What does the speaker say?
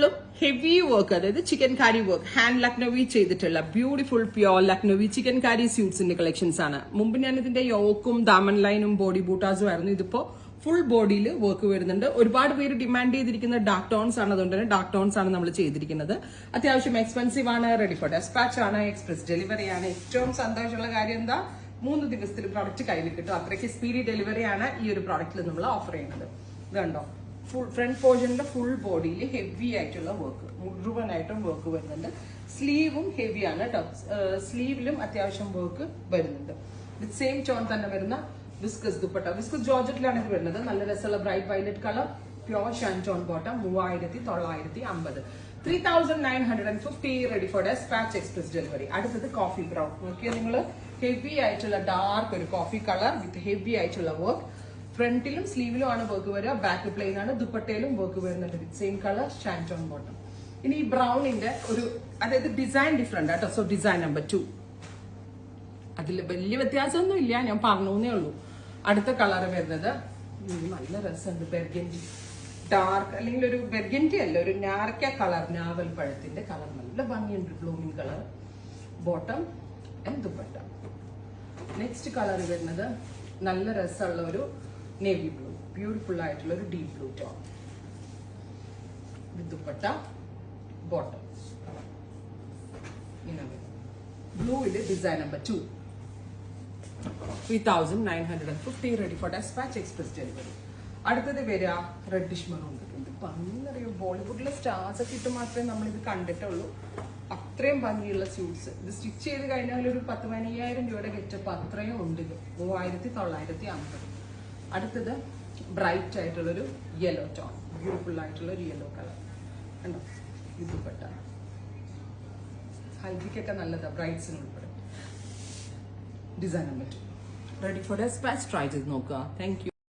ഫുള്ളും heavy work, അതായത് chikankari work, hand Lucknowi ചെയ്തിട്ടുള്ള beautiful pure Lucknowi chikankari സ്യൂട്ട്സിന്റെ കളക്ഷൻസ് ആണ്. മുമ്പ് ഞാൻ ഇതിന്റെ യോക്കും ദാമൻ ലൈനും ബോഡി ബൂട്ടാസും ആയിരുന്നു. ഇതിപ്പോ ഫുൾ ബോഡിയിൽ വർക്ക് വരുന്നുണ്ട്. ഒരുപാട് പേര് ഡിമാൻഡ് ചെയ്തിരിക്കുന്ന ഡാർക്ക് ടോൺസ് ആണ്, അതുകൊണ്ട് തന്നെ ഡാർക്ക് ടോൺസ് ആണ് നമ്മൾ ചെയ്തിരിക്കുന്നത്. അത്യാവശ്യം എക്സ്പെൻസീവ് ആണ്, റെഡി ഫോർ ഡെസ്പാച്ച് ആണ്, എക്സ്പ്രസ് ഡെലിവറി ആണ്. ഏറ്റവും സന്തോഷമുള്ള കാര്യം എന്താ, 3 ദിവസത്തിൽ പ്രോഡക്റ്റ് കയ്യിൽ കിട്ടും. അത്രയ്ക്ക് സ്പീഡി ഡെലിവറി ആണ് ഈ ഒരു പ്രോഡക്റ്റിൽ നമ്മൾ ഓഫർ ചെയ്യുന്നത്. ഇതുണ്ടോ, ഫുൾ ഫ്രണ്ട് പോർഷന്റെ ഫുൾ ബോഡിയിൽ ഹെവി ആയിട്ടുള്ള വർക്ക്, മുഴുവനായിട്ടും വർക്ക് വരുന്നുണ്ട്. സ്ലീവും ഹെവി ആണ് കേട്ടോ, സ്ലീവിലും അത്യാവശ്യം വർക്ക് വരുന്നുണ്ട്. വിത്ത് സെയിം ടോൺ തന്നെ വരുന്ന വിസ്കസ് ദുപ്പട്ട, വിസ്കസ് ജോർജറ്റിലാണ് ഇത് വരുന്നത്. നല്ല രസമുള്ള bright violet colour, pure shantoon bottom, 3950, 3950, ready for dispatch, express delivery. അടുത്തത് കോഫി ബ്രൗൺ. നോക്കിയാൽ നിങ്ങൾ ഹെവി ആയിട്ടുള്ള ഡാർക്ക് ഒരു കോഫി കളർ വിത്ത് ഹെവി ആയിട്ടുള്ള വർക്ക്. ഫ്രണ്ടിലും സ്ലീവിലും ആണ് വർക്ക് വരിക, ബാക്ക് പ്ലെയിൻ ആണ്. ദുപ്പട്ടയിലും വർക്ക് വരുന്നുണ്ട് വിത്ത് സെയിം കളർ, ഷാൻറ്റോൺ ബോട്ടം. ഇനി ഈ ബ്രൗണിന്റെ ഒരു, അതായത് ഡിസൈൻ ഡിഫറെന്റ് ആട്ടോ. സോ ഡിസൈൻ നമ്പർ 2, അതിൽ വലിയ വ്യത്യാസമൊന്നും ഇല്ല, ഞാൻ പറഞ്ഞേ ഉള്ളൂ. അടുത്ത കളർ വരുന്നത് നല്ല രസമുണ്ട്, ബെർഗൻഡി ഡാർക്ക്, അല്ലെങ്കിൽ ഒരു ബെർഗൻഡി അല്ല, ഒരു നാരക്ക കളർ, നാവൽ പഴത്തിന്റെ കളർ, നല്ല ഭംഗിയുണ്ട്, blooming colour, bottom and dupatta. Next colour വരുന്നത് നല്ല രസമുള്ള ഒരു നേവി ബ്ലൂ, ബ്യൂട്ടിഫുൾ ആയിട്ടുള്ള ഒരു deep blue tone, dupatta, bottom. ബ്ലൂവില് design number 2, 3950, ready for dispatch, express delivery. അടുത്തത് വരിക റെഡിഷ് മെറൂൺ. ഇത് ഭംഗിയറിയോ, ബോളിവുഡിലെ സ്റ്റാർസ് ഒക്കെ ഇട്ട് മാത്രമേ നമ്മളിത് കണ്ടിട്ടുള്ളൂ. അത്രയും ഭംഗിയുള്ള സ്യൂട്ട്സ്. ഇത് സ്റ്റിച്ച് ചെയ്ത് കഴിഞ്ഞാൽ ഒരു 10-15,000 രൂപയുടെ ഗെറ്റപ്പ് അത്രയും ഉണ്ട്. 3950. അടുത്തത് ബ്രൈറ്റ് ആയിട്ടുള്ളൊരു യെല്ലോ ടോൺ, ബ്യൂട്ടിഫുൾ ആയിട്ടുള്ള ഒരു യെല്ലോ കളർ കണ്ടോ. ഇത് പെട്ട ഹൽദിക്കൊക്കെ നല്ലതാ, ബ്രൈറ്റ്സിന് ഉൾപ്പെടെ. Design number 2, ready for despatch. Try ചെയ്ത് നോക്കുക. Thank U.